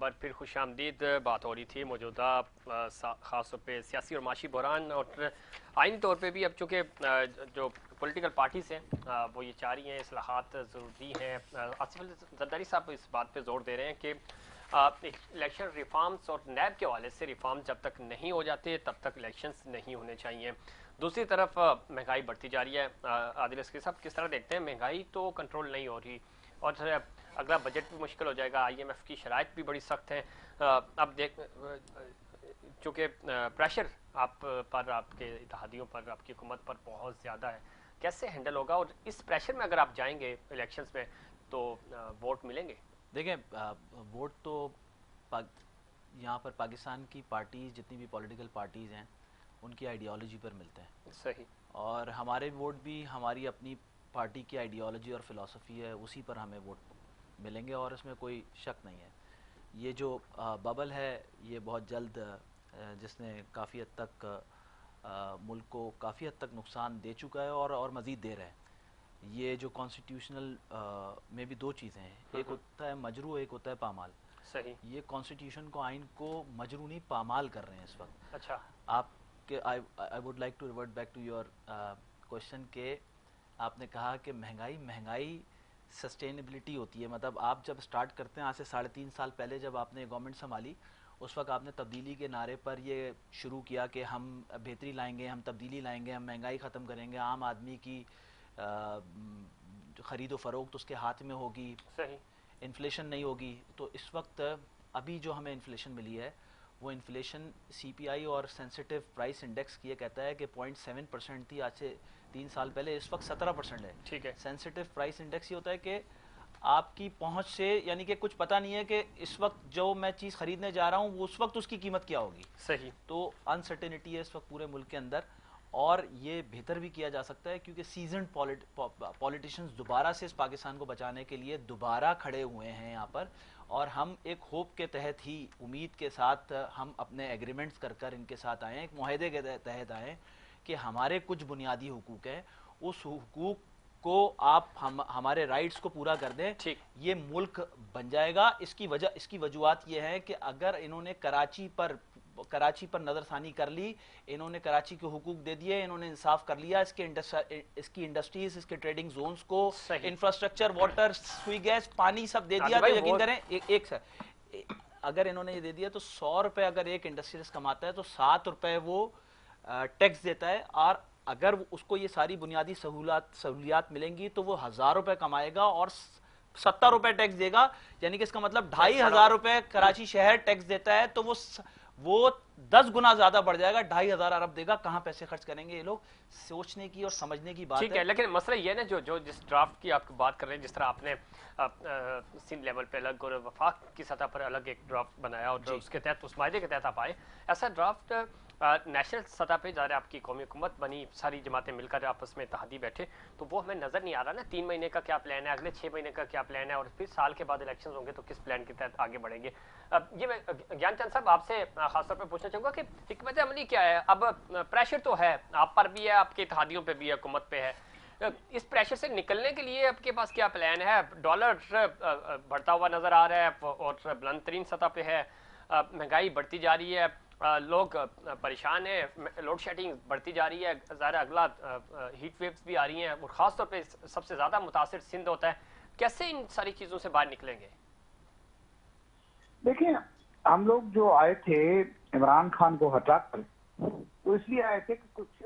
बार फिर खुशामदीद। बात हो रही थी मौजूदा ख़ास तौर पे सियासी और माशी बहरान और आइनी तौर पे भी। अब चूँकि जो पॉलिटिकल पार्टीज़ हैं वो ये चाह रही हैं इस्लाहात ज़रूरी हैं। आसिफ अली जरदारी साहब इस बात पे जोर दे रहे हैं कि इलेक्शन रिफॉर्म्स और नैब के हवाले से रिफॉर्म जब तक नहीं हो जाते तब तक इलेक्शंस नहीं होने चाहिए। दूसरी तरफ महंगाई बढ़ती जा रही है। आदिल अस्करी साहब किस तरह देखते हैं? महंगाई तो कंट्रोल नहीं हो रही और अगला बजट भी मुश्किल हो जाएगा। आईएमएफ की शराइत भी बड़ी सख्त है। अब देख चूँकि प्रेशर आप पर, आपके इत्तेहादियों पर, आपकी हुकूमत पर बहुत ज़्यादा है, कैसे हैंडल होगा? और इस प्रेशर में अगर आप जाएंगे इलेक्शंस में तो वोट मिलेंगे? देखें, वोट तो यहाँ पर पाकिस्तान की पार्टीज़, जितनी भी पॉलिटिकल पार्टीज़ हैं, उनकी आइडियोलॉजी पर मिलते हैं। सही। और हमारे वोट भी हमारी अपनी पार्टी की आइडियोलॉजी और फिलॉसफी है, उसी पर हमें वोट मिलेंगे और इसमें कोई शक नहीं है। ये जो बबल है, ये बहुत जल्द जिसने काफ़ी हद तक मुल्क को काफ़ी हद तक नुकसान दे चुका है और मज़ीद दे रहा है। ये जो कॉन्स्टिट्यूशनल में भी दो चीज़ें हैं, एक होता है मजरू, एक होता है पामाल। सही। ये कॉन्स्टिट्यूशन को, आइन को मजरू नहीं पामाल कर रहे हैं इस वक्त। अच्छा। आपके I would like to revert back to your question के आपने कहा कि महंगाई सस्टेनेबिलिटी होती है। मतलब आप जब स्टार्ट करते हैं, आज से 3.5 साल पहले जब आपने गवर्नमेंट संभाली, उस वक्त आपने तब्दीली के नारे पर ये शुरू किया कि हम बेहतरी लाएंगे, हम तब्दीली लाएंगे, हम महंगाई ख़त्म करेंगे, आम आदमी की ख़रीदो फ़रोख्त उसके हाथ में होगी, सही। इन्फ्लेशन नहीं होगी। तो इस वक्त अभी जो हमें इन्फ्लेशन मिली है, वो इन्फ्लेशन सीपीआई और सेंसिटिव प्राइस इंडेक्स की ये कहता है कि 0.7% थी आज से 3 साल पहले, इस वक्त 17% है। ठीक है। सेंसिटिव प्राइस इंडेक्स ये होता है कि आपकी पहुंच से, यानी कि कुछ पता नहीं है कि इस वक्त जो मैं चीज़ खरीदने जा रहा हूँ वो उस वक्त उसकी कीमत क्या होगी। सही। तो अनसर्टेनिटी है इस वक्त पूरे मुल्क के अंदर। और ये बेहतर भी किया जा सकता है क्योंकि सीजन पॉलिटिशियंस दोबारा से इस पाकिस्तान को बचाने के लिए दोबारा खड़े हुए हैं यहाँ पर। और हम एक होप के तहत ही, उम्मीद के साथ हम अपने एग्रीमेंट्स कर कर इनके साथ आए हैं, एक मुआहदे के तहत आए कि हमारे कुछ बुनियादी हुकूक हैं, उस हुकूक को आप हमारे राइट्स को पूरा कर दें, ठीक। ये मुल्क बन जाएगा। इसकी वजूहत ये है कि अगर इन्होंने कराची पर नज़रसानी कर ली, इन्होंने कराची के हुकूक दे दिए, इन्होंने इंसाफ कर लिया, इसकी इंडस्ट्रीज, इसके ट्रेडिंग जोन्स को, इंफ्रास्ट्रक्चर, वाटर, सुई गैस, पानी सब दे दिया, तो यकीन करें एक सर, अगर इन्होंने ये दे दिया तो 100 रुपए अगर एक इंडस्ट्रियलिस्ट कमाता है तो 7 रुपए वो टैक्स देता है। और अगर उसको ये सारी बुनियादी सहूलियात मिलेंगी तो वो 1000 रुपए कमाएगा और 70 रुपए टैक्स देगा। यानी कि इसका मतलब 2500 रुपए कराची शहर टैक्स देता है, तो वो 10 गुना ज्यादा बढ़ जाएगा, 2500 अरब देगा। कहां पैसे खर्च करेंगे ये लोग? सोचने की और समझने की बात ठीक है। लेकिन मसला ये ना, जो जिस ड्राफ्ट की आप बात कर रहे हैं, जिस तरह आपने सिंध लेवल पे अलग और वफाक की सतह पर अलग एक ड्राफ्ट बनाया और उसके तहत, उस मायदे के तहत आप आए, ऐसा ड्राफ्ट नेशनल सतह पे ज़ाहिर आपकी कौमी हुकूमत बनी, सारी जमातें मिलकर आपस में इत्तेहादी बैठे, तो वो हमें नज़र नहीं आ रहा ना। 3 महीने का क्या प्लान है, अगले 6 महीने का क्या प्लान है, और फिर साल के बाद इलेक्शन होंगे तो किस प्लान के तहत आगे बढ़ेंगे? ये मैं ज्ञानचंद साहब आपसे खासतौर पर पूछना चाहूँगा कि हिकमत अमली क्या है? अब प्रेशर तो है, आप पर भी है, आपके इत्तेहादियों पर भी है, हुकूमत पे है। इस प्रेशर से निकलने के लिए आपके पास क्या प्लान है? डॉलर बढ़ता हुआ नजर आ रहा है और बुलंद तरीन सतह पे है, महंगाई बढ़ती जा रही है, लोग परेशान हैं, लोड शेडिंग बढ़ती जा रही है, ज़ाहिर अगला हीट वेव्स भी आ रही हैं और ख़ास तौर पे सबसे ज़्यादा मुतासिर सिंध होता है। कैसे इन सारी चीज़ों से बाहर निकलेंगे? देखिए, हम लोग जो आए थे इमरान खान को हटाकर, तो इसलिए आए थे कि कुछ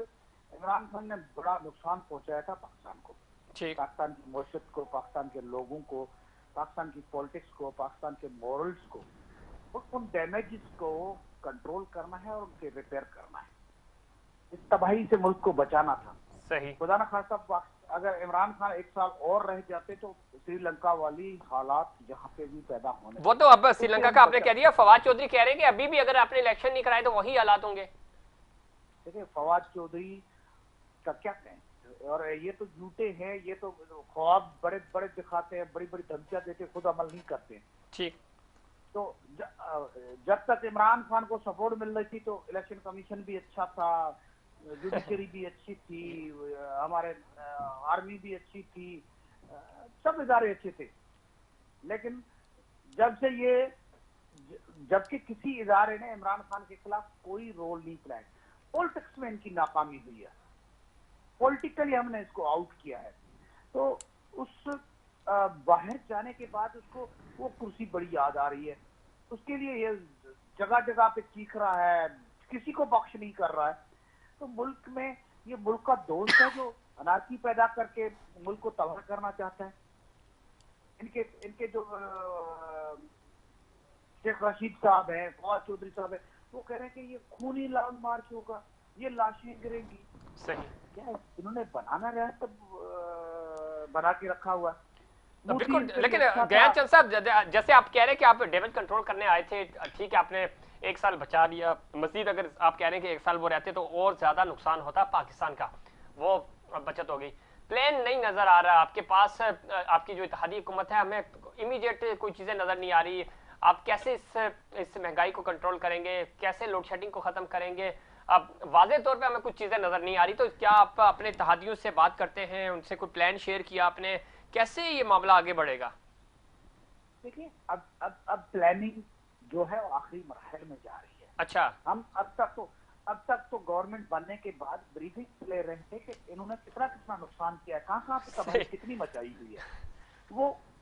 इमरान खान ने बड़ा नुकसान पहुंचाया था पाकिस्तान को, पाकिस्तान की मौशत को, पाकिस्तान के लोगों को, पाकिस्तान की पॉलिटिक्स को, पाकिस्तान के मॉरल्स को। उन डैमेजेस को कंट्रोल करना है और उनके रिपेयर करना है। इस तबाही से मुल्क को बचाना था। सही। खुदा न खास्ता अगर इमरान खान 1 साल और रह जाते तो श्रीलंका वाली हालात यहाँ पे भी पैदा होने। वो तो अब श्रीलंका का आपने कह दिया। फवाद चौधरी कह रहे हैं कि अभी भी अगर आपने इलेक्शन नहीं कराए तो वही हालात होंगे। देखिए, फवाद चौधरी का क्या कहें, और ये तो झूठे हैं, ये तो ख्वाब बड़े बड़े दिखाते हैं, बड़ी बड़ी धमकियां देते, खुद अमल नहीं करते। ठीक। तो जब तक इमरान खान को सपोर्ट मिल रही थी तो इलेक्शन कमीशन भी अच्छा था, जुडिशरी भी अच्छी थी, हमारे आर्मी भी अच्छी थी, सब इदारे अच्छे थे। लेकिन जब से ये जबकि किसी इदारे ने इमरान खान के खिलाफ कोई रोल नहीं प्लान। पॉलिटिक्स में इनकी नाकामी हुई है, पॉलिटिकली हमने इसको आउट किया है। तो उस बाहर जाने के बाद उसको वो कुर्सी बड़ी याद आ रही है, उसके लिए ये जगह जगह पे चीख रहा है, किसी को बख्श नहीं कर रहा है। तो मुल्क में ये मुल्क का दोस्त है जो अनारकी पैदा करके मुल्क को तबाह करना चाहता है। इनके जो शेख रशीद साहब हैं, फवाद चौधरी साहब हैं, वो कह रहे हैं कि ये खूनी लॉन्ग मार्च होगा, ये लाशें गिरेंगी। सही क्या इन्होंने बनाना रहा तब बना के रखा हुआ। बिल्कुल। लेकिन ज्ञानचंद साहब, जैसे आप कह रहे हैं कि आप डैमेज कंट्रोल करने आए थे, ठीक है, आपने 1 साल बचा लिया, मजीद अगर आप कह रहे हैं कि 1 साल वो रहते तो और ज्यादा नुकसान होता पाकिस्तान का, वो बचत होगी। प्लान नहीं नजर आ रहा आपके पास, आपकी जो इत्तेहादी हुकूमत है, हमें इमीडिएट कोई चीजें नजर नहीं आ रही। आप कैसे इस महंगाई को कंट्रोल करेंगे, कैसे लोड शेडिंग को खत्म करेंगे? अब वाज़ेह तौर पे हमें कुछ चीजें नजर नहीं आ रही। तो क्या आप अपने इत्तेहादियों से बात करते हैं, उनसे कोई प्लान शेयर किया आपने, कैसे ये मामला आगे बढ़ेगा? देखिए, अब प्लानिंग जो है वो आखिरी मरहले में जा रही है। अच्छा, हम अब तक तो गवर्नमेंट बनने के बाद ब्रीफिंग ले रहे थे कि इन्होंने कितना नुकसान किया है, कहाँ पे तबाही कितनी मचाई हुई है,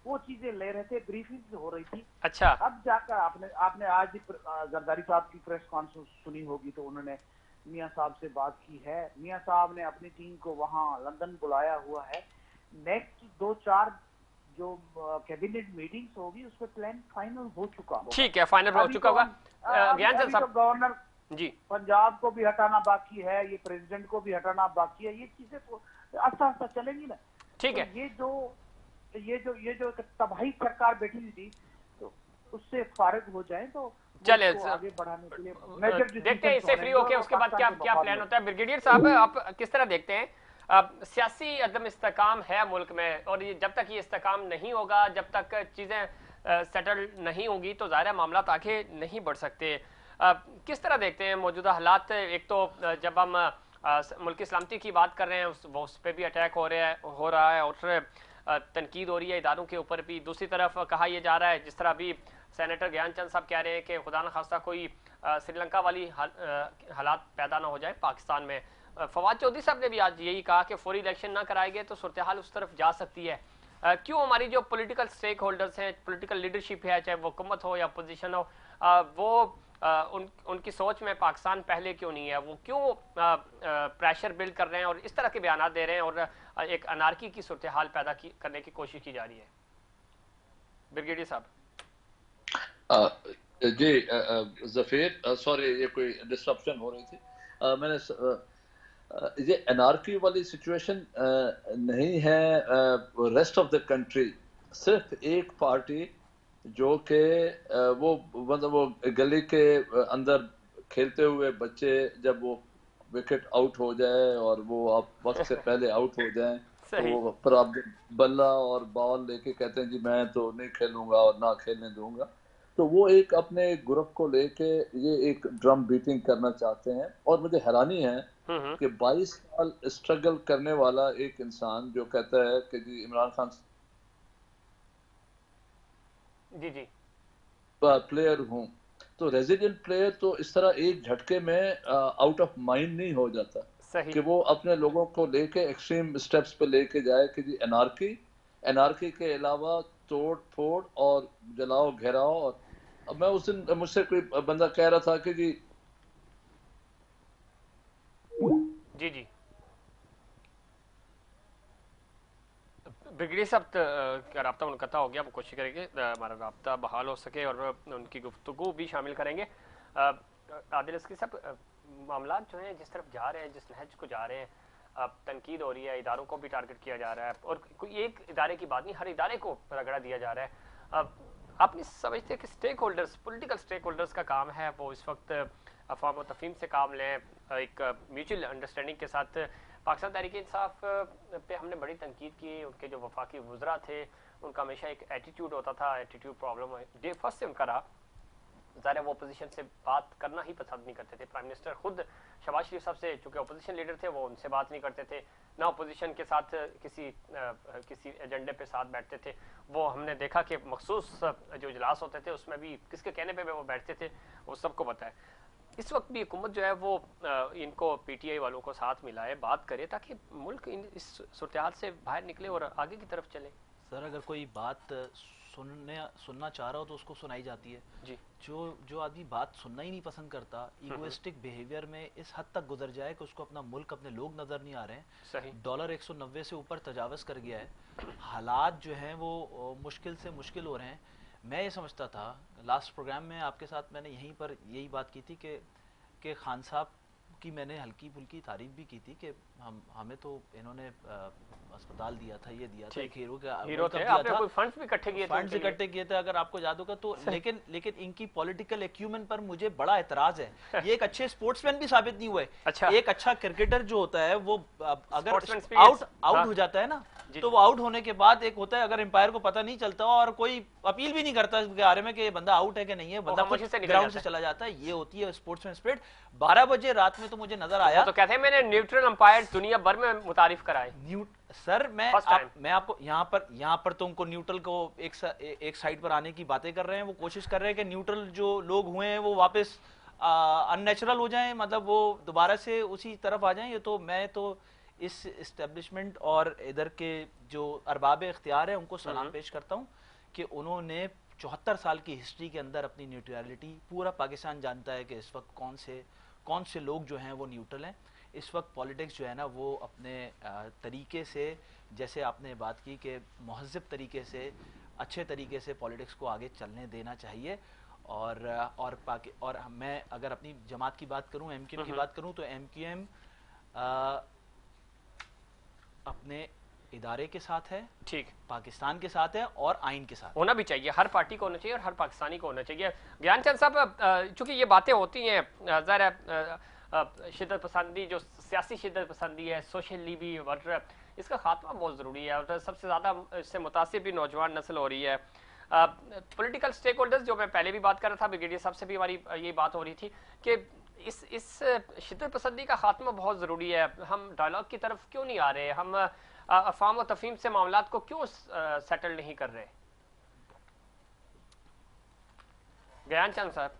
वो चीजें ले रहे थे, ब्रीफिंग हो रही थी। अच्छा, अब जाकर आपने आज भी जरदारी साहब की प्रेस कॉन्फ्रेंस सुनी होगी, तो उन्होंने मियां साहब से बात की है। मियां साहब ने अपनी टीम को वहां लंदन बुलाया हुआ है। नेक्स्ट 2-4 जो कैबिनेट मीटिंग्स होगी उसमें प्लान फाइनल हो चुका होगा। ठीक है, फाइनल हो चुका होगा। ज्ञानचंद साहब, गवर्नर जी, पंजाब को भी हटाना बाकी है, ये प्रेसिडेंट को भी हटाना बाकी है, ये चीजें तो आस्ता आस्ता चलेंगी ना। ठीक है। ये जो तबाही सरकार बैठी हुई थी, तो उससे फारिग हो जाए तो चले आगे बढ़ाने के लिए देखते हैं इससे फ्री होके उसके बाद क्या प्लान होता है। ब्रिगेडियर साहब, आप किस तरह देखते हैं? सियासी अदम इस्तेकाम है मुल्क में, और ये जब तक ये इस्तेकाम नहीं होगा, जब तक चीजें सेटल नहीं होंगी, तो ज़ाहिर है मामला आगे नहीं बढ़ सकते। किस तरह देखते हैं मौजूदा हालात? एक तो जब हम मुल्क की सलामती की बात कर रहे हैं, उस पर भी अटैक हो रहा है और तनकीद हो रही है इदारों के ऊपर भी। दूसरी तरफ कहा यह जा रहा है, जिस तरह भी सेनेटर ज्ञानचंद साहब कह रहे हैं कि खुदा न खास्ता कोई श्रीलंका वाली हालात पैदा ना हो जाए पाकिस्तान में। फवाद चौधरी साहब ने भी आज यही कहा कि फौरी इलेक्शन ना कराए गए तो सूरत हाल उस तरफ जा सकती है। क्यों हमारी जो पॉलिटिकल स्टेक होल्डर्स हैं, पॉलिटिकल लीडरशिप है, चाहे वो हुकूमत हो या अपोजिशन हो, वो उनकी सोच में पाकिस्तान पहले क्यों नहीं है? वो क्यों प्रेशर बिल्ड कर रहे हैं और इस तरह के बयान दे रहे हैं और एक अनारकी की सूरत हाल पैदा करने की कोशिश की जा रही है? ब्रिगेडियर साहब। जी जफीर, सॉरी ये कोई डिस्ट्रप्शन हो रही थी। मैंने ये एनार्की वाली सिचुएशन नहीं है रेस्ट ऑफ द कंट्री। सिर्फ एक पार्टी जो कि वो मतलब वो गली के अंदर खेलते हुए बच्चे जब वो विकेट आउट हो जाए और वो आप वक्त से पहले आउट हो जाएं तो वो फिर आप बल्ला और बॉल लेके कहते हैं जी मैं तो नहीं खेलूंगा और ना खेलने दूंगा। तो वो एक अपने ग्रुप को लेके ये एक ड्रम बीटिंग करना चाहते हैं। और मुझे हैरानी है कि 22 साल स्ट्रगल करने वाला एक इंसान जो कहता है कि जी इमरान खान जी प्लेयर हूँ, तो रेजिडेंट प्लेयर तो इस तरह एक झटके में आउट ऑफ माइंड नहीं हो जाता कि वो अपने लोगों को लेके एक्सट्रीम स्टेप्स पे लेके जाए कि जी एनार्की के अलावा तोड़ फोड़ और जलाओ घेराओ। और अब मैं उस दिन मुझसे कोई बंदा कह रहा था कि जी ब्रिगेडियर साहब का रब्ता मुनक़ता हो गया, वो कोशिश करेंगे हमारा रब्ता बहाल हो सके और उनकी गुफ्तगू भी शामिल करेंगे। आदिल अस्करी साहब, मामला जो है जिस तरफ जा रहे हैं, जिस नहज को जा रहे हैं, तनकीद हो रही है, इदारों को भी टारगेट किया जा रहा है और कोई एक इदारे की बात नहीं, हर इदारे को रगड़ा दिया जा रहा है। आप नहीं समझते कि stakeholders, political stakeholders का काम है वो इस वक्त अफ़वाह व तफ़हीम से काम लें, एक म्यूचुअल अंडरस्टैंडिंग के साथ? पाकिस्तान तहरीक इंसाफ पे हमने बड़ी तनकीद की, उनके जो वफाकी वज़रा थे उनका हमेशा एक एटीट्यूड होता था, एटीट्यूड प्रॉब्लम डे फर्स्ट से उनका रहा। ज़ाहिर है वो अपोजिशन से बात करना ही पसंद नहीं करते थे। प्राइम मिनिस्टर खुद शहबाज शरीफ साहब से, चूँकि अपोजिशन लीडर थे, वो उनसे बात नहीं करते थे। ना अपोजिशन के साथ किसी एजेंडे पे साथ बैठते थे। वो हमने देखा कि मखसूस जो इजलास होते थे उसमें भी किसके कहने पे वो बैठते थे, वो सबको पता है। इस वक्त भी हुकूमत जो है वो इनको पीटीआई वालों को साथ मिलाए, बात करे, ताकि मुल्क इस सूरत से बाहर निकले और आगे की तरफ चले। सर अगर कोई बात सुनना चाह रहा हो तो उसको सुनाई जाती है जी। जो आदमी बात सुनना ही नहीं पसंद करता, इगोइस्टिक बिहेवियर में इस हद तक गुजर जाए कि उसको अपना मुल्क, अपने लोग नजर नहीं आ रहे हैं। सही। डॉलर 190 से ऊपर तजावज कर गया है, हालात जो हैं वो मुश्किल से मुश्किल हो रहे हैं। मैं ये समझता था, लास्ट प्रोग्राम में आपके साथ मैंने यहीं पर यही बात की थी कि खान साहब की मैंने हल्की फुल्की तारीफ भी की थी कि हमें तो इन्होंने अस्पताल दिया था, ये दिया था, एक हीरो थे, आपने कोई फंड्स भी इकट्ठे किए थे, फंड्स इकट्ठे किए थे, अगर आपको याद होगा तो। लेकिन इनकी पॉलिटिकल एक्यूमेन पर मुझे बड़ा एतराज है। ये एक अच्छे स्पोर्ट्समैन भी साबित नहीं हुए। अच्छा। एक अच्छा क्रिकेटर जो होता है वो अगर आउट हो जाता है ना, तो वो आउट होने के बाद एक होता है, अगर एम्पायर को पता नहीं चलता और कोई अपील भी नहीं करता इसके बारे में कि ये बंदा आउट है कि नहीं है, बंदा ग्राउंड से चला जाता है, ये होती है स्पोर्ट्समैन स्पिरिट। 12 बजे रात में तो मुझे नजर आया, तो कहते हैं मैंने न्यूट्रल अंपायर दुनिया भर में मुतारिफ कराए। सर मैं आपको यहाँ पर तो उनको न्यूट्रल को एक साइड पर आने की बातें कर रहे हैं, वो कोशिश कर रहे हैं कि न्यूट्रल जो लोग हुए हैं वो वापस अननेचुरल हो जाएं, मतलब वो दोबारा से उसी तरफ आ जाएं। ये तो मैं तो इस एस्टेब्लिशमेंट और इधर के जो अरबाब इख्तियार है उनको सलाम पेश करता हूँ कि उन्होंने 74 साल की हिस्ट्री के अंदर अपनी न्यूट्रलिटी, पूरा पाकिस्तान जानता है कि इस वक्त कौन से लोग जो हैं वो न्यूट्रल हैं। इस वक्त पॉलिटिक्स जो है ना वो अपने तरीके से, जैसे आपने बात की कि महज़्ज़ब तरीके से, अच्छे तरीके से पॉलिटिक्स को आगे चलने देना चाहिए। और मैं अगर अपनी जमात की बात करूं, एमक्यूएम की बात करूं, तो एमक्यूएम अपने इदारे के साथ है, ठीक, पाकिस्तान के साथ है और आइन के साथ होना भी चाहिए। हर पार्टी को होना चाहिए और हर पाकिस्तानी को होना चाहिए। ज्ञानचंद साहब, चूंकि ये बातें होती हैं, ज़ाहिर शिद्दत पसंदी, जो सियासी शिद्दत पसंदी है, सोशली भी वर्र, इसका खात्मा बहुत ज़रूरी है और सबसे ज़्यादा इससे मुतासिर भी नौजवान नस्ल हो रही है। पॉलिटिकल स्टेक होल्डर्स, जो मैं पहले भी बात कर रहा था, ब्रिगेडियर साहब से भी हमारी ये बात हो रही थी कि इस शिद्दत पसंदी का खात्मा बहुत ज़रूरी है। हम डायलॉग की तरफ क्यों नहीं आ रहे, हम अफवाम और तफहीम से मामलात को क्यों सेटल नहीं कर रहे? ज्ञानचंद साहब।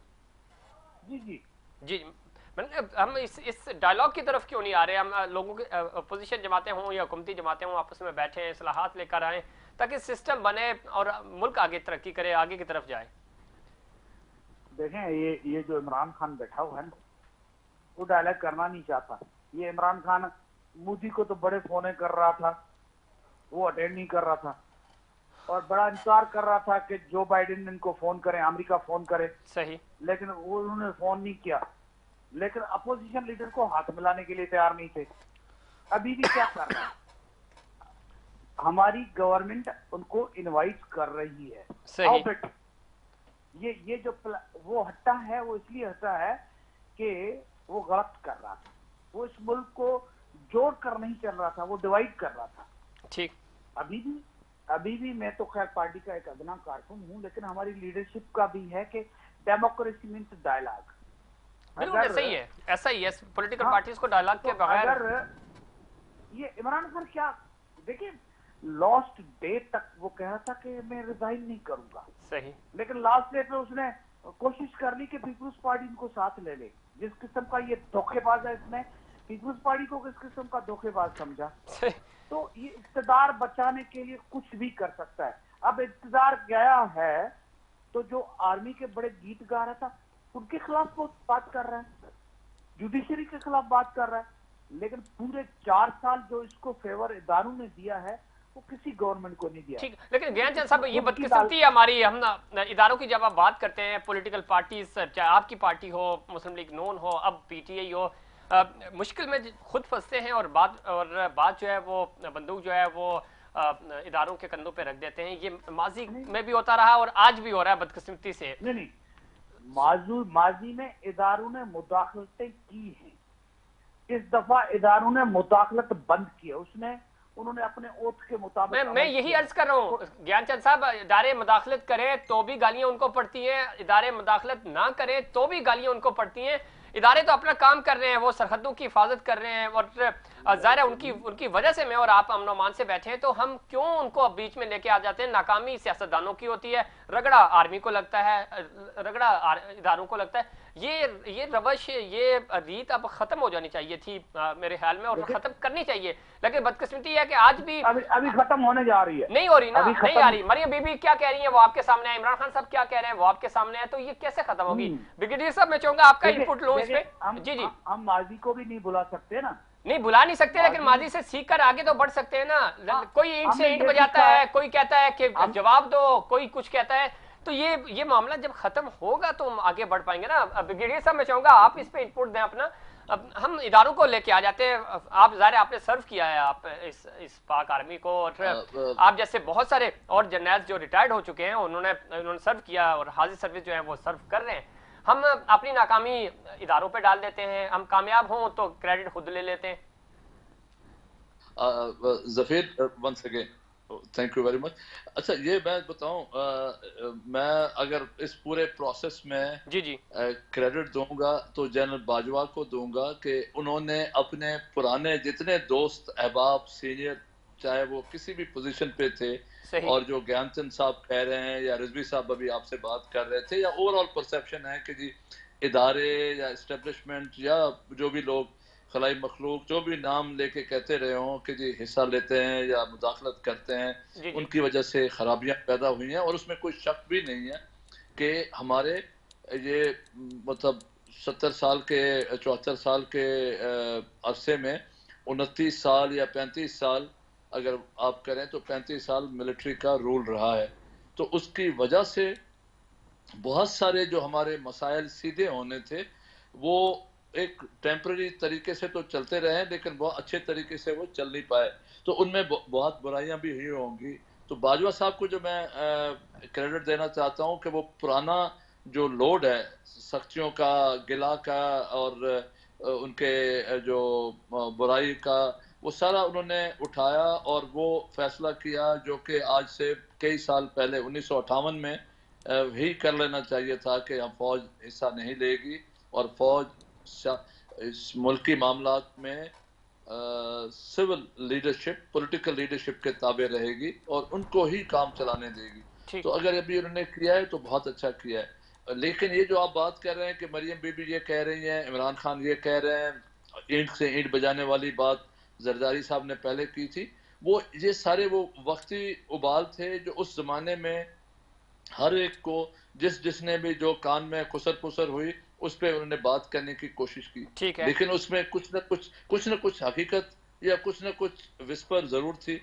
जी जी जी, हम इस डायलॉग की तरफ क्यों नहीं आ रहे? हम लोगों की अपोजिशन जमातें हों या हुकूमती जमातें हों, आपस में बैठे इस्लाहात लेकर आए ताकि सिस्टम बने और मुल्क आगे तरक्की करे, आगे की तरफ जाए। देखें, ये जो इमरान खान बैठा हुआ है ना, वो डायलॉग करना नहीं चाहता। ये इमरान खान मोदी को तो बड़े फोने कर रहा था, वो अटेंड नहीं कर रहा था और बड़ा इंतजार कर रहा था कि जो बाइडेन इनको फोन करे, अमेरिका फोन करे। सही। लेकिन वो उन्होंने फोन नहीं किया। लेकिन अपोजिशन लीडर को हाथ मिलाने के लिए तैयार नहीं थे। अभी भी क्या कर रहा है, हमारी गवर्नमेंट उनको इनवाइट कर रही है। सही। ये जो वो हटा है, वो इसलिए हटा है कि वो गलत कर रहा था। वो इस मुल्क को जोड़ कर नहीं चल रहा था, वो डिवाइड कर रहा था। ठीक। अभी भी मैं तो खैर पार्टी का एक अदना कारकुन हूँ, लेकिन हमारी लीडरशिप का भी है कि डेमोक्रेसी मीन्स डायलॉग। बिल्कुल ऐसा ही है पॉलिटिकल पार्टीज को डायलॉग के बगैर। अगर ये इमरान खान क्या, देखिए लास्ट डे तक वो कहा था कि मैं रिजाइन नहीं करूंगा। सही। लेकिन लास्ट डे पे उसने कोशिश कर ली कि पीपुल्स पार्टी इनको साथ ले ले। जिस किस्म का ये धोखेबाज है, इसने पीपुल्स पार्टी को किस किस्म का धोखेबाज समझा। तो ये इक़्तिदार बचाने के लिए कुछ भी कर सकता है। अब इक़्तिदार गया है तो जो आर्मी के बड़े गीत गा रहा था उनके खिलाफ वो बात कर रहा है, जुडिशरी के खिलाफ बात कर रहा है। लेकिन पूरे 4 साल जो इसको फेवर इदारों ने दिया है वो किसी गवर्नमेंट को नहीं दिया। ठीक, लेकिन ज्ञानचंद साहब, ये बदकिस्मती है हमारी। हम इदारों की जब आप बात करते हैं, पॉलिटिकल पार्टीज, चाहे आपकी पार्टी हो, मुस्लिम लीग नून हो, अब पीटीआई हो, मुश्किल में खुद फंसते हैं और बात जो है वो बंदूक जो है वो इदारों के कंधों पे रख देते हैं। ये माजी में भी होता रहा और आज भी हो रहा है बदकिस्मती से। नहीं, माजी में इदारों ने मुदाखलतें की हैं। इस दफा इदारों ने मुदाखलत बंद की है। उन्होंने अपने ओथ के मुताबिक। मैं यही अर्ज कर रहा हूँ ज्ञानचंद साहब, इदारे मुदाखलत करें तो भी गालियां उनको पड़ती हैं, इदारे मुदाखलत ना करें तो भी गालियां उनको पड़ती हैं। इदारे तो अपना काम कर रहे हैं, वो सरहदों की हिफाजत कर रहे हैं, और ज़ाहिर है उनकी वजह से मैं और आप अमन अमान से बैठे हैं, तो हम क्यों उनको बीच में लेके आ जाते हैं? नाकामी सियासतदानों की होती है, रगड़ा आर्मी को लगता है, रगड़ा इदारों को लगता है। ये रवश, ये रीत अब खत्म हो जानी चाहिए थी मेरे ख्याल में, और खत्म करनी चाहिए। लेकिन बदकिस्मती है कि आज भी अभी खत्म होने जा रही है, नहीं हो रही ना, नहीं आ रही। मरियम बीबी क्या कह रही है वो आपके सामने है, इमरान खान साहब क्या कह रहे हैं वो आपके सामने है, तो ये कैसे खत्म होगी? ब्रिगेडियर साहब मैं चाहूंगा आपका इनपुट लो इस पे। जी जी, हम माजी को भी नहीं बुला सकते ना, नहीं बुला नहीं सकते, लेकिन माजी से सीख कर आगे तो बढ़ सकते हैं ना। कोई ईंट से ईंट बजाता है, कोई कहता है कि जवाब दो, कोई कुछ कहता है, तो ये मामला जब खत्म होगा तो हम आगे बढ़ पाएंगे ना। ब्रिगेडियर साहब मैं चाहूंगा आप इस पे इनपुट दें अपना। अब हम इदारों को लेके आ जाते हैं, आप ज़ाहिर आपने सर्व किया है आप इस पाक आर्मी को, और आप जैसे बहुत सारे और जर्नल्स जो रिटायर्ड हो चुके हैं उन्होंने सर्व किया, और हाजिर सर्विस जो है वो सर्व कर रहे हैं। हम अपनी नाकामी इदारों पे डाल देते हैं, हम कामयाब हों तो क्रेडिट खुद ले लेते हैं। Zafeer once again thank you very much. अच्छा ये मैं बताऊं, मैं अगर इस पूरे प्रोसेस में जी क्रेडिट दूंगा तो जनरल बाजवा को दूंगा कि उन्होंने अपने पुराने जितने दोस्त अहबाब सीनियर, चाहे वो किसी भी पोजीशन पे थे, और जो ज्ञानचंद साहब कह रहे हैं या रिजवी साहब अभी आपसे बात कर रहे थे, या ओवरऑल परसेप्शन है कि जी इदारे या इस्टेब्लिशमेंट या जो भी लोग खलाई मखलूक जो भी नाम लेके कहते रहे हों कि जी हिस्सा लेते हैं या मुदाखलत करते हैं, उनकी वजह से खराबियां पैदा हुई हैं। और उसमें कोई शक भी नहीं है कि हमारे ये मतलब 70 साल के 74 साल के अरसे में 29 साल या 35 साल अगर आप करें तो 35 साल मिलिट्री का रूल रहा है। तो उसकी वजह से बहुत सारे जो हमारे मसाइल सीधे होने थे वो एक टेम्पररी तरीके से तो चलते रहे, लेकिन बहुत अच्छे तरीके से वो चल नहीं पाए, तो उनमें बहुत बुराइयां भी हुई होंगी। तो बाजवा साहब को जो मैं क्रेडिट देना चाहता हूं कि वो पुराना जो लोड है सख्तियों का, गिला का और उनके जो बुराई का, वो सारा उन्होंने उठाया और वो फैसला किया जो कि आज से कई साल पहले 1958 में ही कर लेना चाहिए था कि हम फौज हिस्सा नहीं लेगी और फौज इस मुल्की मामलात में सिविल लीडरशिप, पॉलिटिकल लीडरशिप के ताबे रहेगी और उनको ही काम चलाने देगी। तो अगर अभी उन्होंने किया है तो बहुत अच्छा किया है। लेकिन ये जो आप बात कर रहे हैं कि मरियम बीबी ये कह रही हैं, इमरान खान ये कह रहे हैं, ईंट से ईंट बजाने वाली बात जरदारी साहब ने पहले की थी, वो ये सारे वो वक्ती उबाल थे जो उस जमाने में हर एक को जिसने भी जो कान में खुसर पुसर हुई उस पर उन्होंने बात करने की कोशिश की, लेकिन उसमें कुछ न कुछ हकीकत या कुछ न कुछ विस्पर जरूर थी।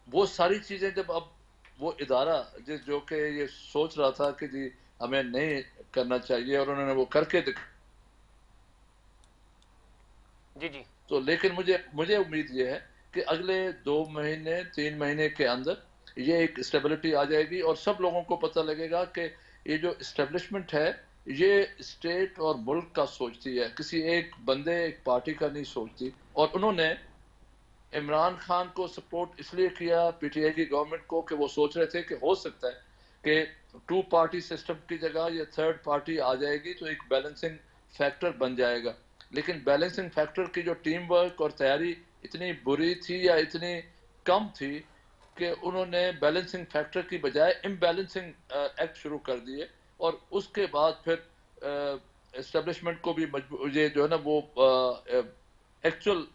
वो सारी चीजें जब अब वो इदारा जो कि ये सोच रहा था कि जी हमें नहीं करना चाहिए और उन्होंने वो करके जी तो लेकिन मुझे उम्मीद ये है कि अगले 2 महीने 3 महीने के अंदर ये एक स्टेबिलिटी आ जाएगी और सब लोगों को पता लगेगा कि ये जो इस्टेब्लिशमेंट है ये स्टेट और मुल्क का सोचती है, किसी एक बंदे एक पार्टी का नहीं सोचती। और उन्होंने इमरान खान को सपोर्ट इसलिए किया, पीटीआई की गवर्नमेंट को, कि वो सोच रहे थे कि हो सकता है कि 2 पार्टी सिस्टम की जगह ये 3rd पार्टी आ जाएगी तो एक बैलेंसिंग फैक्टर बन जाएगा। लेकिन बैलेंसिंग फैक्टर की जो टीम वर्क और तैयारी इतनी बुरी थी या इतनी कम थी कि उन्होंने बैलेंसिंग फैक्टर की बजाय इम्बैलेंसिंग एक्ट शुरू कर दिए और उसके बाद फिर एस्टेब्लिशमेंट को भी ये जो है ना वो एक्चुअल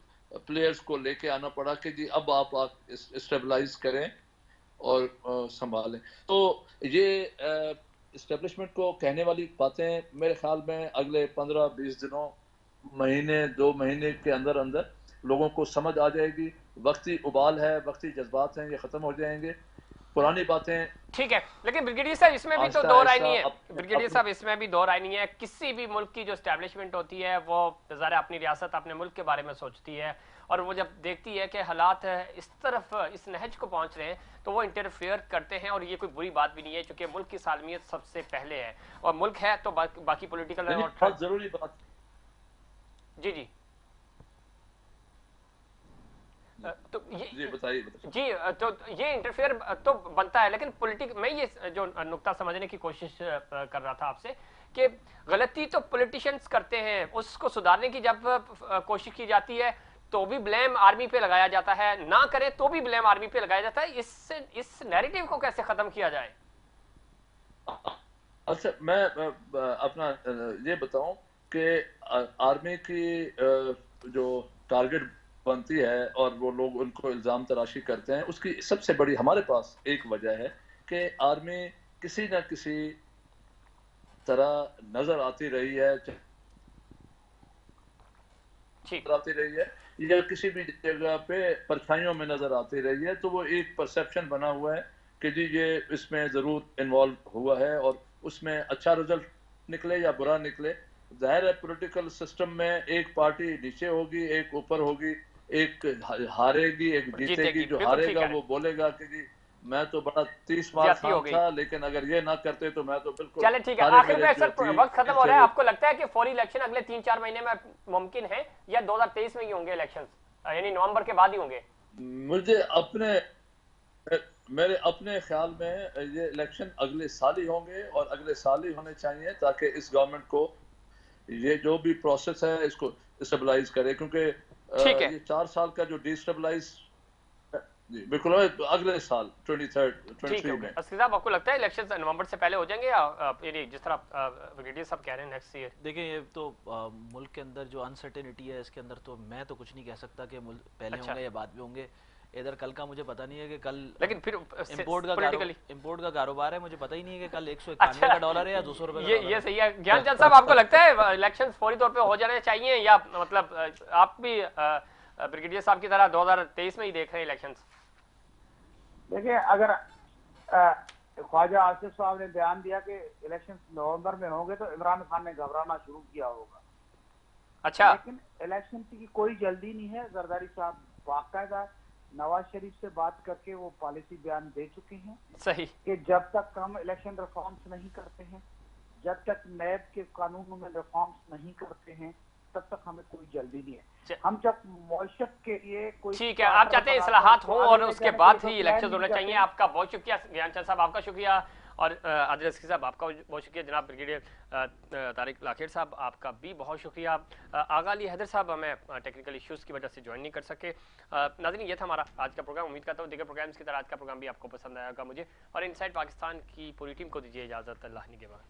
प्लेयर्स को लेके आना पड़ा कि जी अब आप स्टेबलाइज करें और संभालें। तो ये एस्टेब्लिशमेंट को कहने वाली बातें मेरे ख्याल में अगले 15-20 दिनों, महीने 2 महीने के अंदर अंदर लोगों को समझ आ जाएगी। वक्ती उबाल है, वक्ती जज्बात हैं, ये खत्म हो जाएंगे, पुरानी बातें। ठीक है, लेकिन ब्रिगेडियर साहब इसमें भी तो दो राय नहीं है, ब्रिगेडियर साहब इसमें भी दो राय नहीं है। किसी भी मुल्क की जो एस्टैब्लिशमेंट होती है वो ज़ाहिर अपनी रियासत, अपने मुल्क के बारे में सोचती है, और वो जब देखती है कि हालात इस तरफ इस नहज को पहुंच रहे हैं तो वो इंटरफेयर करते हैं। और ये कोई बुरी बात भी नहीं है क्योंकि मुल्क की सालमियत सबसे पहले है, और मुल्क है तो बाकी पॉलिटिकल बहुत जरूरी बात। जी तो ये बताइए जी, तो ये इंटरफेयर तो बनता है, लेकिन मैं ये जो नुक्ता समझने की कोशिश कर रहा था आपसे कि गलती तो पॉलिटिशियंस करते हैं, उसको सुधारने की जब कोशिश की जाती है तो भी ब्लेम आर्मी पे लगाया जाता है, ना करे तो भी ब्लेम आर्मी पे लगाया जाता है। इस नैरेटिव को कैसे खत्म किया जाए? अच्छा, मैं अपना ये बताऊं कि आर्मी की जो टारगेट बनती है और वो लोग उनको इल्ज़ाम तराशी करते हैं, उसकी सबसे बड़ी हमारे पास एक वजह है कि आर्मी किसी न किसी तरह नजर आती रही है, या किसी भी जगह पे परछाइयों में नजर आती रही है। तो वो एक परसेप्शन बना हुआ है कि जी ये इसमें जरूर इन्वॉल्व हुआ है, और उसमें अच्छा रिजल्ट निकले या बुरा निकले, जाहिर है पॉलिटिकल सिस्टम में एक पार्टी नीचे होगी, एक ऊपर होगी, एक हारेगी, एक जीतेगी। जो हारेगा वो बोलेगा कि जी मैं तो बड़ा 30 मार था, लेकिन अगर ये ना करते तो मैं तो बिल्कुल। चले ठीक है, आखिर में सर वक्त खत्म हो रहा है। आपको लगता है कि फौरी इलेक्शन अगले 3-4 महीने में मुमकिन है, या 2023 में ही होंगे इलेक्शन, यानी नवंबर के बाद ही होंगे? मेरे अपने ख्याल में ये इलेक्शन अगले साल ही होंगे, और अगले साल ही होने चाहिए, ताकि इस गवर्नमेंट को ये जो भी प्रोसेस है इसको स्टेबलाइज करे, क्योंकि ये 4 साल का जो डिस्टेबलाइज बिल्कुल अगले साल 23 में। असली साहब, आपको लगता है इलेक्शन नवंबर से पहले हो जाएंगे, या जिस तरह ब्रिगेडियर साहब कह रहे हैं नेक्स्ट ईयर? देखिए, ये तो मुल्क के अंदर जो अनसर्टेनिटी है इसके अंदर तो मैं तो कुछ नहीं कह सकता कि पहले होंगे या बाद में होंगे। इधर कल का मुझे पता नहीं है कि कल, लेकिन फिर इम्पोर्ट का कारोबार है, मुझे पता ही नहीं है कि कल 191 का डॉलर है या 200 रुपए। ये सही है। ज्ञानचंद साहब, आपको लगता है इलेक्शन फौरी तौर पे हो जाने चाहिए, या मतलब आप भी ब्रिगेडियर साहब की तरह 2023 में ही देख रहे हैं इलेक्शन? देखिए, अगर ख्वाजा आसिफ साहब ने बयान दिया कि इलेक्शन नवंबर में होंगे तो इमरान खान ने घबराना शुरू किया होगा। अच्छा, लेकिन इलेक्शन की कोई जल्दी नहीं है। जरदारी साहब बाकायदा नवाज शरीफ से बात करके वो पॉलिसी बयान दे चुके हैं, सही, कि जब तक हम इलेक्शन रिफॉर्म्स नहीं करते हैं, जब तक नैब के कानूनों में रिफॉर्म्स नहीं करते हैं, तब तक हमें कोई जल्दी नहीं है। हम जब मौशत के लिए कोई, ठीक है, आप चाहते हैं इस्लाहात हो और उसके बाद ही इलेक्शन होने चाहिए। आपका बहुत शुक्रिया ज्ञानचंद साहब, आपका शुक्रिया, और आदिल रज़की साहब आपका बहुत शुक्रिया। जनाब ब्रिगेडियर तारिक लाखेर साहब, आपका भी बहुत शुक्रिया। आगा अली हैदर साहब हमें टेक्निकल इश्यूज़ की वजह से ज्वाइन नहीं कर सके। नाज़रीन, ये था हमारा आज का प्रोग्राम। उम्मीद करता हूँ दीगर प्रोग्राम्स की तरह आज का प्रोग्राम भी आपको पसंद आएगा। मुझे और इनसाइड पाकिस्तान की पूरी टीम को दीजिए इजाज़त। अल्लाह निगहबान।